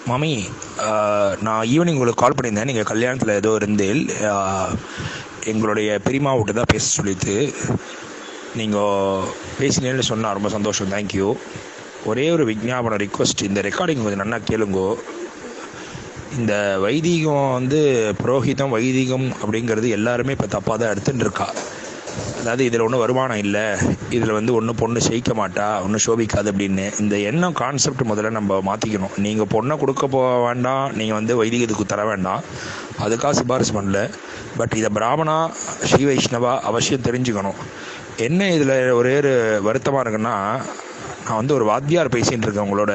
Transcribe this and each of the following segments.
மாமி, நான் ஈவினிங் உங்களுக்கு கால் பண்ணியிருந்தேன். நீங்கள் கல்யாணத்தில் ஏதோ இருந்தேன். எங்களுடைய பெரியம்மா விட்டு தான் பேச சொல்லிட்டு நீங்கள் பேசினேன்னு சொன்னால் ரொம்ப சந்தோஷம். தேங்க்யூ. ஒரே ஒரு விஞ்ஞாபனம் ரிக்வஸ்ட், இந்த ரெக்கார்டிங் கொஞ்சம் நல்லா கேளுங்கோ. இந்த வைதீகம் புரோஹிதம் வைதீகம் அப்படிங்கிறது எல்லாருமே இப்போ தப்பாக தான் எடுத்துகிட்டு இருக்கா. அதாவது இதில் ஒன்றும் வருமானம் இல்லை, இதில் ஒன்றும் பொண்ணு ஜெயிக்க மாட்டா, ஒன்றும் சோபிக்காது அப்படின்னு இந்த எண்ணம் கான்செப்ட் முதல்ல நம்ம மாற்றிக்கணும். நீங்கள் பொண்ணை கொடுக்க போக வேண்டாம், நீங்கள் வைதிகத்துக்கு தர வேண்டாம், அதுக்காக சிபாரிசு பண்ணல. பட் இதை பிராமணா ஸ்ரீ வைஷ்ணவா அவசியம் தெரிஞ்சுக்கணும். என்ன இதில் ஒரே ஒரு வருத்தமாக இருக்குன்னா, நான் ஒரு வாத்தியார் பேசிகிட்டு இருக்கேன் உங்களோட.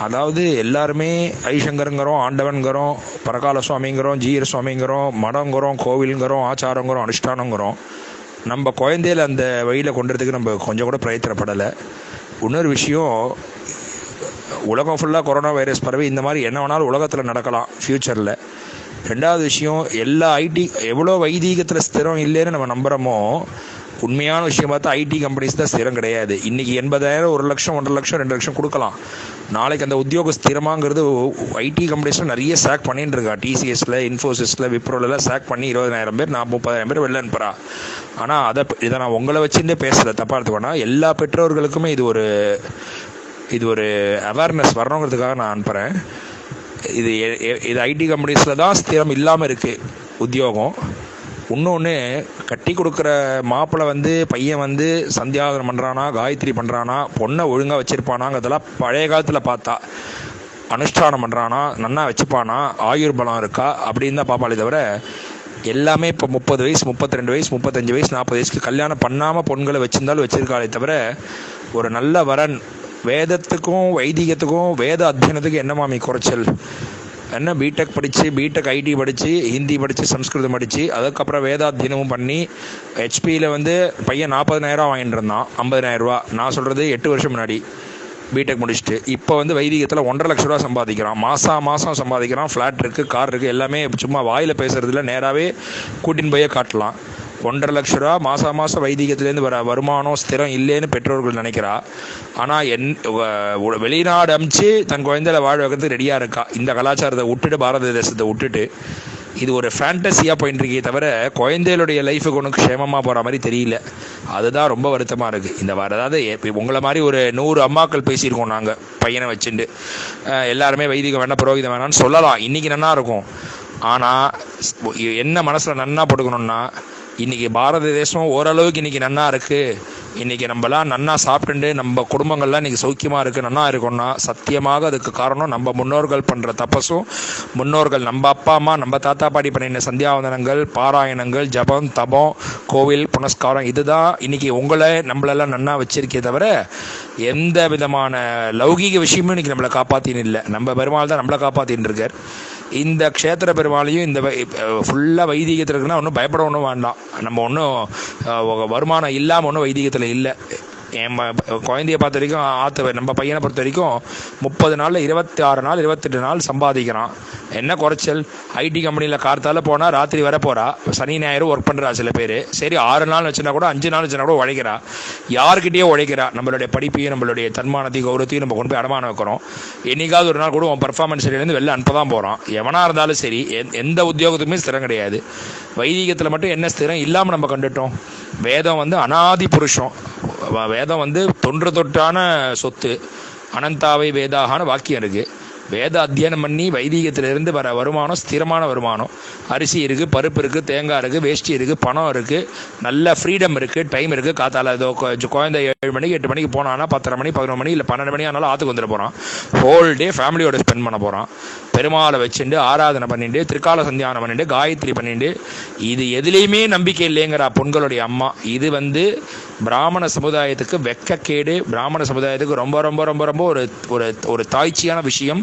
அதாவது எல்லாருமே ஐசங்கருங்கிறோம், ஆண்டவன்கிறோம், பரகால சுவாமிங்கிறோம், ஜீர சுவாமிங்கிறோம், மடங்கிறோம், கோவிலுங்கிறோம், ஆச்சாரங்கிறோம், அனுஷ்டானங்கிறோம். நம்ம குழந்தையில அந்த வழியில் கொண்டுறதுக்கு நம்ம கொஞ்சம் கூட பிரயத்தனப்படலை. இன்னொரு விஷயம், உலகம் ஃபுல்லாக கொரோனா வைரஸ் பரவி இந்த மாதிரி என்ன வேணாலும் உலகத்தில் நடக்கலாம் ஃப்யூச்சரில். ரெண்டாவது விஷயம், எல்லா எவ்வளோ வைதீகத்தில் ஸ்திரம் இல்லைன்னு நம்ம நம்புகிறோமோ, உண்மையான விஷயம் பார்த்தா ஐடி கம்பெனிஸ் தான் ஸ்திரம் கிடையாது. இன்றைக்கி 80,000, 1 லட்சம், 1.5 லட்சம், 2 லட்சம் கொடுக்கலாம். நாளைக்கு அந்த உத்தியோக ஸ்திரமாங்கிறது ஐடி கம்பெனிஸில் நிறைய சேக் பண்ணிட்டு இருக்கா. டிசிஎஸில், இன்ஃபோசிஸில், விப்ரோலெலாம் சேக் பண்ணி 20,000 பேர், 30,000 பேர் வெளில அனுப்புகிறா. ஆனால் இதை நான் உங்களை வச்சுட்டே பேசலை, தப்பாக எடுத்துக்கோனா. எல்லா பெற்றோர்களுக்குமே இது ஒரு அவேர்னஸ் வரணுங்கிறதுக்காக நான் அனுப்புகிறேன். இது ஐடி கம்பெனிஸில் தான் ஸ்திரம் இல்லாமல் இருக்குது உத்தியோகம். இன்னொன்று, கட்டி கொடுக்குற மாப்பிள்ளை பையன் சந்தியாவதனம் பண்ணுறானா, காயத்ரி பண்ணுறானா, பொண்ணை ஒழுங்காக வச்சுருப்பானாங்கிறதெல்லாம் பழைய காலத்தில் பார்த்தா. அனுஷ்டானம் பண்ணுறானா, நன்னா வச்சுப்பானா, ஆயுர் பலம் இருக்கா அப்படின்னு தான் பார்ப்பாளே தவிர, எல்லாமே இப்போ 30 வயசு, 32 வயசு, 35 வயசு, 40 வயசுக்கு கல்யாணம் பண்ணாமல் பொண்களை வச்சுருந்தாலும் வச்சுருக்காளே தவிர, ஒரு நல்ல வரன் வேதத்துக்கும் வைதிகத்துக்கும் வேத அத்தியனத்துக்கும் என்ன மாமி குறைச்சல்? என்ன பிடெக் படித்து, பிடெக் ஐடி படித்து, ஹிந்தி படித்து, சம்ஸ்கிருதம் படித்து, அதுக்கப்புறம் வேதாத்தியனமும் பண்ணி ஹெச்பியில் பையன் 40,000 வாங்கிட்டு இருந்தான், 50,000 ரூபா. நான் சொல்கிறது 8 வருஷம் முன்னாடி பிடெக் முடிச்சுட்டு. இப்போ வைதிகத்தில் 1.5 லட்ச ரூபா சம்பாதிக்கிறான். மாதம் சம்பாதிக்கிறான். ஃப்ளாட் இருக்குது, கார் இருக்குது, எல்லாமே சும்மா வாயில் பேசுறதுல நேராகவே கூட்டின்னு போயே காட்டலாம். 1.5 லட்ச ரூபா மாதம் வைதிகத்துலேருந்து வர வருமானம் ஸ்திரம் இல்லைன்னு பெற்றோர்கள் நினைக்கிறா. ஆனால் வெளிநாடு அமிச்சு தன் குழந்தையில வாழ வைக்கிறதுக்கு ரெடியாக இருக்கா. இந்த கலாச்சாரத்தை விட்டுட்டு, பாரத தேசத்தை விட்டுட்டு, இது ஒரு ஃபேண்டஸியாக போயிட்டு இருக்கே தவிர குழந்தைகளுடைய லைஃபுக்கு ஒன்று க்ஷேமமாக போகிற மாதிரி தெரியல. அதுதான் ரொம்ப வருத்தமாக இருக்குது. அதாவது உங்களை மாதிரி ஒரு 100 அம்மாக்கள் பேசியிருக்கோம் நாங்கள் பையனை வச்சுட்டு. எல்லாருமே வைதிகம் வேண்டாம், புரோகிதம் வேணான்னு சொல்லலாம், இன்றைக்கி நன்னா இருக்கும். ஆனால் என்ன மனசில் நன்னா போட்டுக்கணும்னா, இன்றைக்கி பாரத தேசம் ஓரளவுக்கு இன்றைக்கி நன்னா இருக்குது, இன்றைக்கி நம்மலாம் நன்னா சாப்பிட்டுட்டு நம்ம குடும்பங்கள்லாம் இன்றைக்கி சௌக்கியமாக இருக்குது, நன்னா இருக்குன்னா சத்தியமாக அதுக்கு காரணம் நம்ம முன்னோர்கள் பண்ணுற தபஸும், முன்னோர்கள் நம்ம அப்பா அம்மா, நம்ம தாத்தா பாட்டி பண்ணின சந்தியாவந்தனங்கள், பாராயணங்கள், ஜபம், தபம், கோவில் புனஸ்காரம். இதுதான் இன்றைக்கி நம்மளெல்லாம் நன்னா வச்சிருக்கே தவிர எந்த விதமான லௌகீக விஷயமும் இன்றைக்கி நம்மளை காப்பாற்றின்னு இல்லை. நம்ம பெருமாள் தான் நம்மளை காப்பாற்றின்னு இருக்கார். இந்த க்ஷேத்திர பெருமாளையும் இந்த ஃபுல்லாக வைதிகத்தில் இருக்குன்னா ஒன்றும் பயப்பட ஒன்றும் வேண்டாம். நம்ம ஒன்றும் வருமானம் இல்லாமல் ஒன்றும் வைதிகத்தில் இல்லை. என் குழந்தைய பார்த்த வரைக்கும் நம்ம பையனை பொறுத்த வரைக்கும் 30 நாளில் 26 நாள் 28 நாள் சம்பாதிக்கிறான். என்ன குறைச்சல்? ஐடி கம்பெனியில் கார்த்தால போனால் ராத்திரி வர போகிறா, சனி ஞாயிறு ஒர்க் பண்ணுறா சில பேர். சரி, 6 நாள் வச்சுனா கூட 5 நாள் வச்சுனா கூட உழைக்கிறா. யாருக்கிட்டேயோ உழைக்கிறா. நம்மளுடைய படிப்பையும் நம்மளுடைய தன்மானத்தையும் கௌரவத்தையும் நம்ம கொண்டு போய் அடமானம் வைக்கிறோம். என்னைக்காவது ஒரு நாள் கூட உன் பர்ஃபார்மன்ஸ் சரியிலேருந்து வெளில அனுப்ப தான் போகிறான். எவனாக இருந்தாலும் சரி, எந்த உத்தியோகத்துக்குமே ஸ்திரம் கிடையாது. வைதிகத்தில் மட்டும் என்ன ஸ்திரம் இல்லாமல் நம்ம கண்டுட்டோம்? வேதம் அனாதி புருஷம். வேதம் தொன்று தொட்டான சொத்து. அனந்தாவை வேதாகான வாக்கியம் இருக்குது. வேத அத்தியனம் பண்ணி வைதீகத்திலிருந்து வர வருமானம் ஸ்திரமான வருமானம். அரிசி இருக்குது, பருப்பு இருக்குது, தேங்காய் இருக்குது, வேஷ்டி இருக்குது, பணம் இருக்குது, நல்ல ஃப்ரீடம் இருக்குது, டைம் இருக்குது. காத்தால ஏதோ குழந்தை 7 மணிக்கு 8 மணிக்கு போனான்னா 10:30 மணி 11 மணி இல்லை 12 மணி ஆனாலும் ஆற்றுக்கு வந்துட போகிறான். ஹோல் டே ஃபேமிலியோட ஸ்பெண்ட் பண்ண போகிறான். பெருமாளை வச்சுட்டு ஆராதனை பண்ணிட்டு, திரிகால சந்தியானம் பண்ணிட்டு, காயத்ரி பண்ணிட்டு, இது எதுலேயுமே நம்பிக்கை இல்லைங்கிற பொண்களுடைய அம்மா. இது பிராமண சமுதாயத்துக்கு வெக்கக்கேடு. பிராமண சமுதாயத்துக்கு ரொம்ப ரொம்ப ரொம்ப ரொம்ப ஒரு தாய்ச்சியான விஷயம்.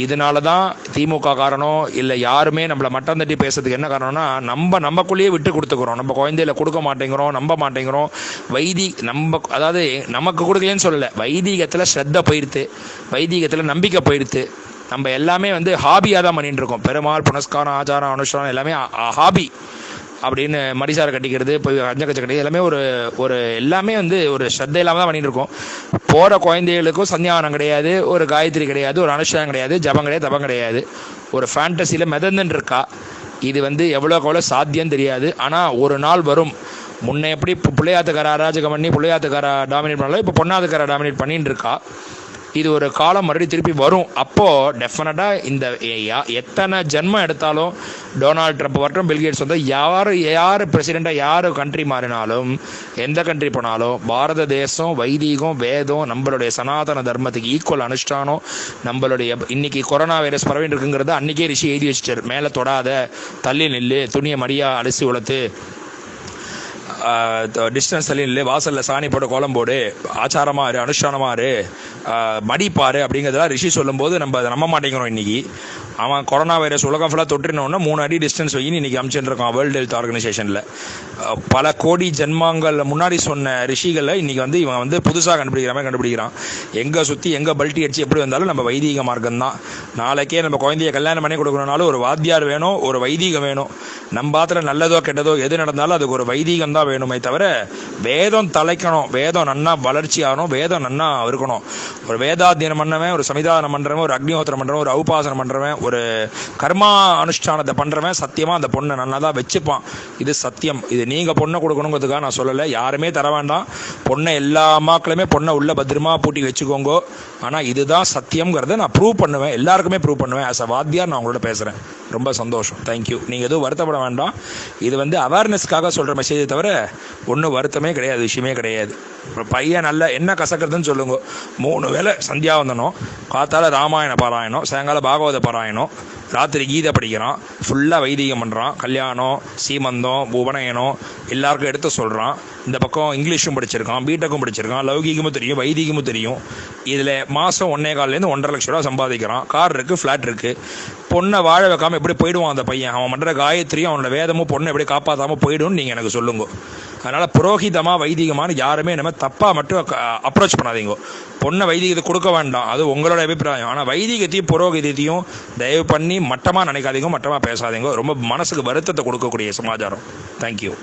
இதனால தான் திமுக காரணம் இல்லை யாருமே நம்மளை மட்டம் தட்டி பேசுறதுக்கு என்ன காரணம்னா, நமக்குள்ளேயே விட்டு கொடுத்துக்கிறோம். நம்ம குழந்தையில கொடுக்க மாட்டேங்கிறோம், நம்ப மாட்டேங்கிறோம். அதாவது நமக்கு கொடுக்கலன்னு சொல்லலை, வைதீகத்தில் ஸ்ரத்த போயிடுத்து, வைதீகத்தில் நம்பிக்கை போயிடுத்து. நம்ம எல்லாமே ஹாபியாக தான் பண்ணிட்டு இருக்கோம். பெருமாள் புனஸ்காரம், ஆச்சாரம், அனுஷ்டானம் எல்லாமே ஹாபி. அப்படின்னு மடிசாரை கட்டிக்கிறது, இப்போ அஞ்சக்கச்சை கட்டி எல்லாமே ஒரு எல்லாமே வந்து ஒரு ஸ்ரத்தை இல்லாமல் தான் பண்ணிட்டு இருக்கோம். போகிற குழந்தைகளுக்கும் சந்தியாவனம் கிடையாது, ஒரு காயத்ரி கிடையாது, ஒரு அனுஷ்டானம் கிடையாது, ஜபம் கிடையாது, தபம் கிடையாது. ஒரு ஃபேண்டசியில் மிதந்துன்னு இருக்கா. இது வந்து எவ்வளோக்கு எவ்வளோ சாத்தியம் தெரியாது. ஆனால் ஒரு நாள் வரும். முன்ன எப்படி இப்போ பிள்ளையாத்துக்கார அராஜகம் பண்ணி பிள்ளையாத்துக்கார டாமினேட் பண்ணலாம், இப்போ பொண்ணாத்துக்கார டாமினேட் பண்ணிட்டு இருக்கா. இது ஒரு காலம் மறுபடியும் திருப்பி வரும். அப்போது டெஃபினட்டாக இந்த எத்தனை ஜென்மம் எடுத்தாலும் டொனால்ட் ட்ரம்ப் வரட்டும், பில்கேட்ஸ் வந்து யார் பிரசிடெண்ட்டாக யார் கண்ட்ரி மாறினாலும், எந்த கண்ட்ரி போனாலும் பாரத தேசம் வைதீகம் வேதம் நம்மளுடைய சனாதன தர்மத்துக்கு ஈக்குவல் அனுஷ்டானம். நம்மளுடைய இன்னைக்கு கொரோனா வைரஸ் பரவிட்டு இருக்குங்கிறது அன்றைக்கே ரிஷி எழுதி வச்சிட்டார். மேலே தொடாத, தள்ளி நில்லு, துணியை மடியா அலசி உளத்து, டிஸ்டன்ஸ் தள்ளி இல்லை, வாசலில் சாணி போட்டு கோலம் போடு, ஆச்சாரமாக இரு, அனுஷ்டானமாக இரு, மடிப்பாரு அப்படிங்கிறதெல்லாம் ரிஷி சொல்லும்போது நம்ம அதை நம்ப மாட்டேங்கிறோம். இன்றைக்கி அவன் கொரோனா வைரஸ் உலகம் ஃபுல்லாக தொற்றினோன்னா 3 அடி டிஸ்டன்ஸ் வைன்னு இன்றைக்கி அனுப்பிச்சுட்டு இருக்கான் வேர்ல்டு ஹெல்த் ஆர்கனைசேஷனில். பல கோடி ஜென்மாங்கள் முன்னாடி சொன்ன ரிஷிகளை இன்றைக்கி வந்து இவன் வந்து புதுசாக கண்டுபிடிக்கிற மாதிரி கண்டுபிடிக்கிறான். எங்கே சுற்றி எங்கே பல்ட்டி அடிச்சு எப்படி வந்தாலும் நம்ம வைதீக மார்க்கம் தான். நாளைக்கே நம்ம குழந்தைய கல்யாணம் பண்ணி கொடுக்கணுனாலும் ஒரு வாத்தியார் வேணும், ஒரு வைதீகம் வேணும். நம்ம பாத்திர நல்லதோ கெட்டதோ எது நடந்தாலும் அதுக்கு ஒரு வைதீகம் தான் வேணுமே தவிர வேதம் தலைக்கணும், வேதம் நன்னா வளர்ச்சி ஆகணும், வேதம் நன்னா இருக்கணும். ஒரு வேதாத்தியனம் பண்ணவன், ஒரு சமிதானம் பண்ணுறவன், ஒரு அக்னிஹோத்திரம் பண்ணுறவன், ஒரு உபாசனம் பண்ணுறவன், ஒரு கர்மா அனுஷ்டானத்தை பண்ணுறவன் சத்தியமாக அந்த பொண்ணை நல்லா தான் வச்சுப்பான். இது சத்தியம். இது நீங்கள் பொண்ணை கொடுக்கணுங்கிறதுக்காக நான் சொல்லலை. யாருமே தர வேண்டாம். பொண்ணை எல்லா அம்மாக்களுமே பொண்ணை உள்ள பத்திரமா பூட்டி வச்சுக்கோங்க. ஆனால் இதுதான் சத்தியம்ங்கிறத நான் ப்ரூவ் பண்ணுவேன், எல்லாருக்குமே ப்ரூவ் பண்ணுவேன். ஆஸ் அ வாத்தியார் நான் உங்களோட பேசுகிறேன். ரொம்ப சந்தோஷம். தேங்க்யூ. நீங்கள் எதுவும் வருத்தப்பட வேண்டாம். இது வந்து அவேர்னஸ்க்காக சொல்கிற மெசேஜை தவிர ஒன்றும் வருத்தமே கிடையாது, விஷயமே கிடையாது. பையன் நல்ல என்ன கசக்கிறதுன்னு சொல்லுங்க. 3 வேளை சந்தியாவந்தனம், காத்தால ராமாயண பாராயணம், சாயங்காலம் பாகவத பாராயணம், ராத்திரி கீதை படிக்கிறான், ஃபுல்லாக வைதிகம் பண்ணுறான், கல்யாணம், சீமந்தம், உபநயனம் எல்லாருக்கும் எடுத்து சொல்கிறான். இந்த பக்கம் இங்கிலீஷும் படிச்சிருக்கான், பிடெக்கும் படிச்சிருக்கான், லௌகீகமும் தெரியும், வைதிகமும் தெரியும். இதில் மாதம் 1.25 1.5 லட்ச ரூபா சம்பாதிக்கிறான். கார் இருக்குது, ஃப்ளாட் இருக்குது. பொண்ணை வாழ வைக்காமல் எப்படி போயிடுவான் அந்த பையன்? அவன் பண்ணுற காயத்ரியும் அவனோட வேதமும் பொண்ணை எப்படி காப்பாற்றாமல் போயிடும்னு நீங்கள் எனக்கு சொல்லுங்க. அதனால் புரோகிதமாக வைதிகமான யாருமே நம்ம தப்பாக மட்டும் அப்ரோச் பண்ணாதீங்க. பொண்ணை வைதிகத்தை கொடுக்க வேண்டாம், அது உங்களோட அபிப்பிராயம். ஆனால் வைதிகத்தையும் புரோகிதத்தையும் தயவு பண்ணி மட்டமாக நினைக்காதீங்க, மட்டமாக பேசாதீங்க. ரொம்ப மனசுக்கு வருத்தத்தை கொடுக்கக்கூடிய சமாச்சாரம். தேங்க்யூ.